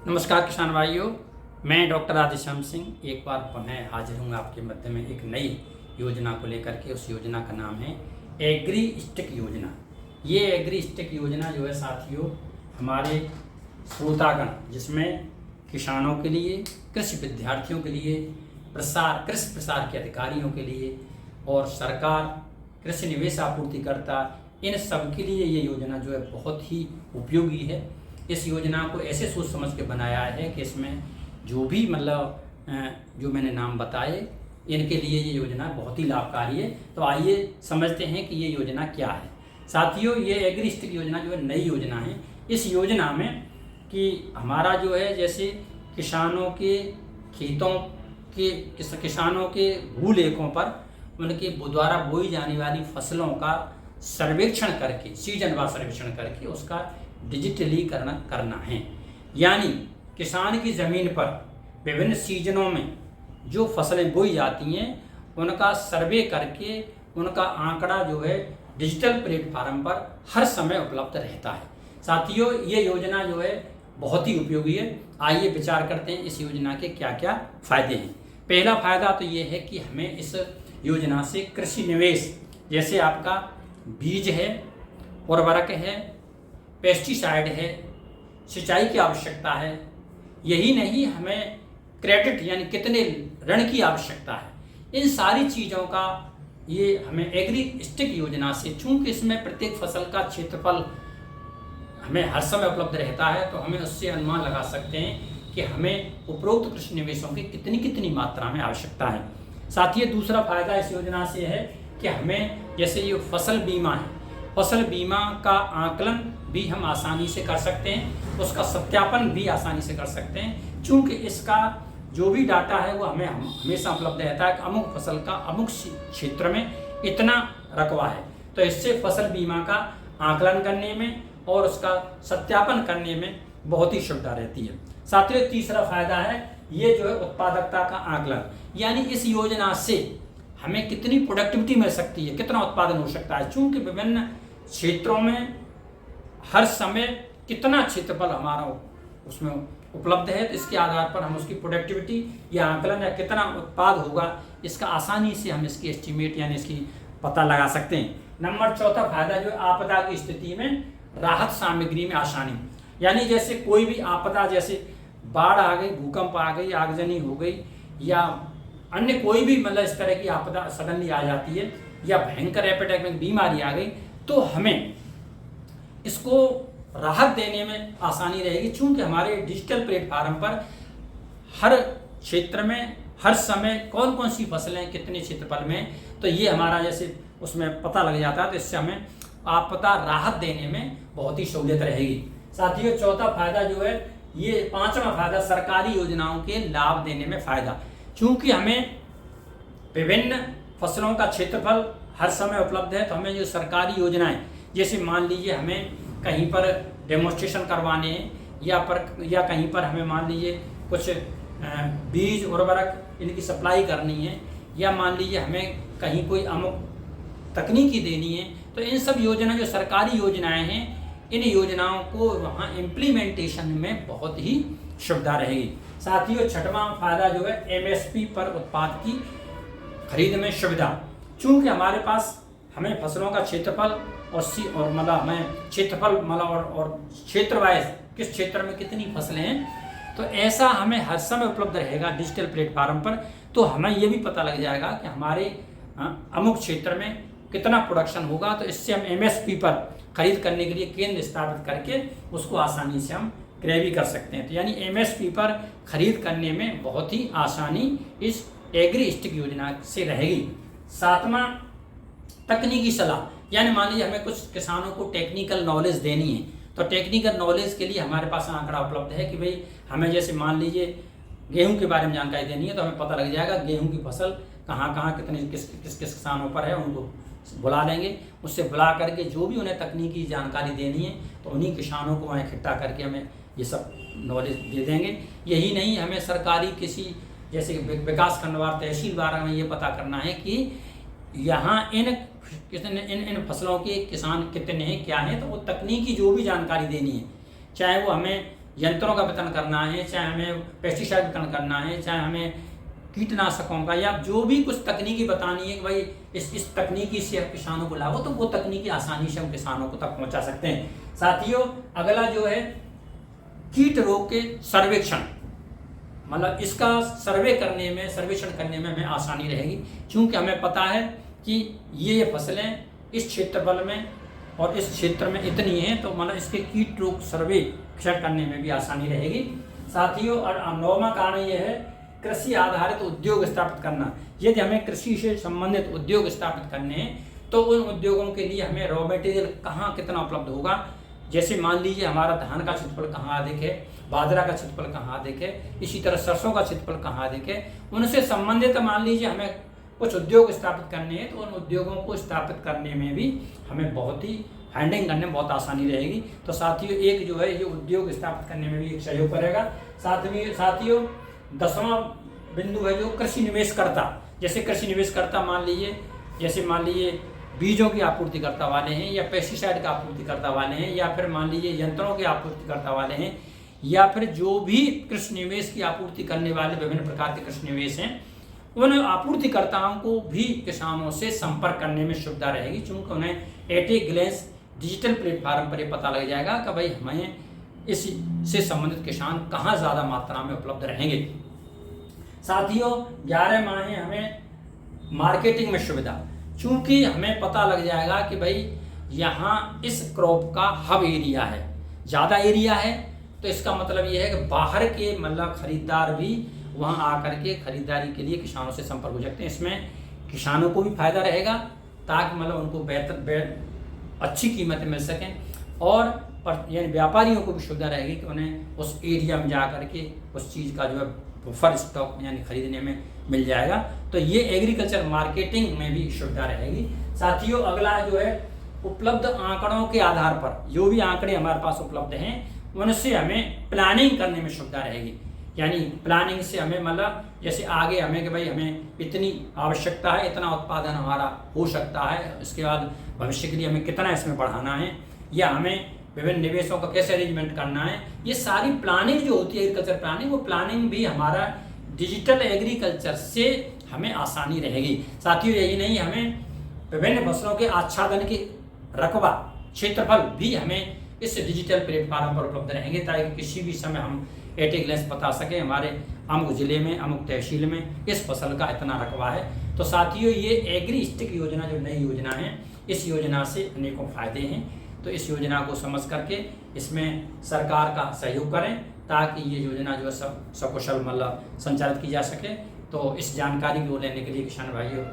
नमस्कार किसान भाइयों, मैं डॉक्टर आदिश्याम सिंह एक बार पुनः हाजिर हूँ आपके मध्य में एक नई योजना को लेकर के। उस योजना का नाम है एग्री स्टिक योजना। ये एग्री स्टिक योजना जो है साथियों, हमारे श्रोतागण जिसमें किसानों के लिए, कृषि विद्यार्थियों के लिए, कृषि प्रसार के अधिकारियों के लिए और सरकार, कृषि निवेश आपूर्तिकर्ता, इन सब के लिए ये योजना जो है बहुत ही उपयोगी है। इस योजना को ऐसे सोच समझ के बनाया है कि इसमें जो भी जो मैंने नाम बताए, इनके लिए ये योजना बहुत ही लाभकारी है। तो आइए समझते हैं कि ये योजना क्या है। साथियों, ये एग्री स्टिक योजना जो है नई योजना है। इस योजना में कि हमारा जो है जैसे किसानों के खेतों के किसानों के भूलेखों पर उनके द्वारा बोई जाने वाली फसलों का सर्वेक्षण करके, सीजनवार सर्वेक्षण करके उसका डिजिटलीकरण करना है। यानी किसान की ज़मीन पर विभिन्न सीजनों में जो फसलें बोई जाती हैं उनका सर्वे करके उनका आंकड़ा जो है डिजिटल प्लेटफार्म पर हर समय उपलब्ध रहता है। साथियों, ये योजना जो है बहुत ही उपयोगी है। आइए विचार करते हैं इस योजना के क्या क्या फ़ायदे हैं। पहला फ़ायदा तो ये है कि हमें इस योजना से कृषि निवेश, जैसे आपका बीज है, उर्वरक है, पेस्टिसाइड है, सिंचाई की आवश्यकता है, यही नहीं हमें क्रेडिट यानी कितने ऋण की आवश्यकता है, इन सारी चीज़ों का ये हमें एग्री स्टिक योजना से, चूँकि इसमें प्रत्येक फसल का क्षेत्रफल हमें हर समय उपलब्ध रहता है, तो हमें उससे अनुमान लगा सकते हैं कि हमें उपरोक्त कृषि निवेशों की कितनी कितनी मात्रा में आवश्यकता है। साथ ही दूसरा फायदा इस योजना से है कि हमें जैसे ये फसल बीमा है, फसल बीमा का आकलन भी हम आसानी से कर सकते हैं, उसका सत्यापन भी आसानी से कर सकते हैं, क्योंकि इसका जो भी डाटा है वो हमें हमेशा उपलब्ध रहता है कि अमुक फसल का अमुक क्षेत्र में इतना रकबा है। तो इससे फसल बीमा का आकलन करने में और उसका सत्यापन करने में बहुत ही सुविधा रहती है। साथ ही तीसरा फायदा है ये जो है उत्पादकता का आकलन, यानी इस योजना से हमें कितनी प्रोडक्टिविटी मिल सकती है, कितना उत्पादन हो सकता है, चूँकि विभिन्न क्षेत्रों में हर समय कितना क्षेत्रफल हमारा उसमें उपलब्ध है, तो इसके आधार पर हम उसकी प्रोडक्टिविटी या आकलन या कितना उत्पाद होगा, इसका आसानी से हम इसकी एस्टीमेट यानी इसकी पता लगा सकते हैं। नंबर चौथा फायदा जो आपदा की स्थिति में राहत सामग्री में आसानी, यानी जैसे कोई भी आपदा, जैसे बाढ़ आ गई, भूकंप आ गई, आगजनी हो गई या अन्य कोई भी इस तरह की आपदा सडनली आ जाती है या भयंकर एपिडेमिक बीमारी आ गई, तो हमें इसको राहत देने में आसानी रहेगी, चूंकि हमारे डिजिटल प्लेटफार्म पर हर क्षेत्र में हर समय कौन कौन सी फसलें कितने क्षेत्रफल में, तो ये हमारा जैसे उसमें पता लग जाता है, तो इससे हमें आपदा राहत देने में बहुत ही सहूलियत रहेगी। साथियों, चौथा फायदा जो है, ये पांचवा फायदा सरकारी योजनाओं के लाभ देने में फायदा, क्योंकि हमें विभिन्न फसलों का क्षेत्रफल हर समय उपलब्ध है, तो हमें जो सरकारी योजनाएं, जैसे मान लीजिए हमें कहीं पर डेमोन्स्ट्रेशन करवाने हैं या कहीं पर हमें मान लीजिए कुछ बीज उर्वरक इनकी सप्लाई करनी है, या मान लीजिए हमें कहीं कोई अमुक तकनीकी देनी है, तो इन सब योजना जो सरकारी योजनाएं हैं, इन योजनाओं को वहाँ इम्प्लीमेंटेशन में बहुत ही सुविधा रहेगी। साथियों, छठवां फायदा जो है एमएसपी पर उत्पाद की खरीद में सुविधा, चूँकि हमारे पास हमें फसलों का क्षेत्रफल और हमें क्षेत्रफल और क्षेत्र वाइज किस क्षेत्र में कितनी फसलें हैं, तो ऐसा हमें हर समय उपलब्ध रहेगा डिजिटल प्लेटफार्म पर, तो हमें ये भी पता लग जाएगा कि हमारे अमुक क्षेत्र में कितना प्रोडक्शन होगा, तो इससे हम एमएसपी पर खरीद करने के लिए केंद्र स्थापित करके उसको आसानी से हम क्रय भी कर सकते हैं। तो यानी एमएसपी पर खरीद करने में बहुत ही आसानी इस एग्री स्टिक योजना से रहेगी। सातवां, तकनीकी सलाह, यानी मान लीजिए हमें कुछ किसानों को टेक्निकल नॉलेज देनी है, तो टेक्निकल नॉलेज के लिए हमारे पास आंकड़ा उपलब्ध है कि भाई हमें जैसे मान लीजिए गेहूं के बारे में जानकारी देनी है, तो हमें पता लग जाएगा गेहूं की फसल कहाँ कहाँ कितने किस किसानों पर है, उनको बुला लेंगे, उससे बुला करके जो भी उन्हें तकनीकी जानकारी देनी है, तो उन्हीं किसानों को वहाँ इकट्ठा करके हमें ये सब नॉलेज दे देंगे। यही नहीं, हमें सरकारी किसी जैसे विकास खंडवार तहसीलवार में ये पता करना है कि यहाँ इन फसलों के किसान कितने हैं, क्या हैं, तो वो तकनीकी जो भी जानकारी देनी है, चाहे वो हमें यंत्रों का वितरण करना है, चाहे हमें पेस्टिसाइड वितरण करना है, चाहे हमें कीटनाशकों का, या जो भी कुछ तकनीकी बतानी है कि भाई इस तकनीकी से किसानों को लाभ हो, तो वो तकनीकी आसानी से हम किसानों को तक पहुंचा सकते हैं। साथियों, अगला जो है कीट रोग के सर्वेक्षण, मतलब इसका सर्वेक्षण करने में हमें आसानी रहेगी, क्योंकि हमें पता है कि ये फसलें इस क्षेत्रफल में और इस क्षेत्र में इतनी हैं, तो मतलब इसके कीट रोग सर्वेक्षण करने में भी आसानी रहेगी। साथियों, और 9वां कारण ये है कृषि आधारित उद्योग स्थापित करना। यदि हमें कृषि से संबंधित उद्योग स्थापित करने हैं, तो उन उद्योगों के लिए हमें रॉ मटेरियल कहाँ कितना उपलब्ध होगा। जैसे मान लीजिए हमारा धान का क्षेत्रफल कहाँ अधिक है, बाजरा का क्षेत्रफल कहाँ अधिक है, इसी तरह सरसों का क्षेत्रफल कहाँ अधिक है, उनसे संबंधित मान लीजिए हमें कुछ उद्योग स्थापित करने हैं, तो उन उद्योगों को स्थापित करने में भी हमें बहुत ही हैंडलिंग करने में बहुत आसानी रहेगी। तो साथियों, एक जो है ये उद्योग स्थापित करने में भी एक सहयोग करेगा। साथियों, 10वां बिंदु है जो कृषि निवेशकर्ता। जैसे कृषि निवेशकर्ता मान लीजिए बीजों की आपूर्तिकर्ता वाले हैं, या पेस्टिसाइड का आपूर्तिकर्ता वाले हैं, या फिर मान लीजिए यंत्रों के आपूर्तिकर्ता वाले हैं, या फिर जो भी कृषि निवेश की आपूर्ति करने वाले विभिन्न प्रकार के कृषि निवेश हैं, उन आपूर्तिकर्ताओं को भी किसानों से संपर्क करने में सुविधा रहेगी, क्योंकि उन्हें एट ए ग्लेंस डिजिटल प्लेटफार्म पर ये पता लग जाएगा कि भाई हमें इससे संबंधित किसान कहाँ ज़्यादा मात्रा में उपलब्ध रहेंगे। साथियों, 11वां है हमें मार्केटिंग में सुविधा, क्योंकि हमें पता लग जाएगा कि भाई यहाँ इस क्रॉप का हब एरिया है, ज़्यादा एरिया है, तो इसका मतलब ये है कि बाहर के मतलब खरीदार भी वहाँ आकर के खरीदारी के लिए किसानों से संपर्क हो सकते हैं। इसमें किसानों को भी फायदा रहेगा, ताकि मतलब उनको अच्छी कीमतें मिल सकें, और यानी व्यापारियों को भी सुविधा रहेगी कि उन्हें उस एरिया में जा कर के उस चीज़ का जो है बफर स्टॉक यानी खरीदने में मिल जाएगा। तो ये एग्रीकल्चर मार्केटिंग में भी सुविधा रहेगी। साथियों, अगला जो है उपलब्ध आंकड़ों के आधार पर, जो भी आंकड़े हमारे पास उपलब्ध हैं उनसे हमें प्लानिंग करने में सुविधा रहेगी। यानी प्लानिंग से हमें मतलब जैसे आगे हमें कि भाई हमें इतनी आवश्यकता है, इतना उत्पादन हमारा हो सकता है, इसके बाद भविष्य के लिए हमें कितना इसमें बढ़ाना है, या हमें विभिन्न निवेशों का कैसे अरेंजमेंट करना है, ये सारी प्लानिंग जो होती है एग्रीकल्चर प्लानिंग, वो प्लानिंग भी हमारा डिजिटल एग्रीकल्चर से हमें आसानी रहेगी। साथियों, यही नहीं, हमें विभिन्न फसलों के आच्छादन के रकबा क्षेत्रफल भी हमें इस डिजिटल प्लेटफार्म पर उपलब्ध रहेंगे, ताकि किसी भी समय हम एट ए ग्लेंस बता सकें हमारे अमुक जिले में, अमुक तहसील में इस फसल का इतना रकबा है। तो साथियों, ये एग्री स्टिक योजना जो नई योजना है, इस योजना से अनेकों फायदे हैं। तो इस योजना को समझ करके इसमें सरकार का सहयोग करें, ताकि ये योजना जो है सकुशल मतलब संचालित की जा सके। तो इस जानकारी को लेने के लिए किसान भाइयों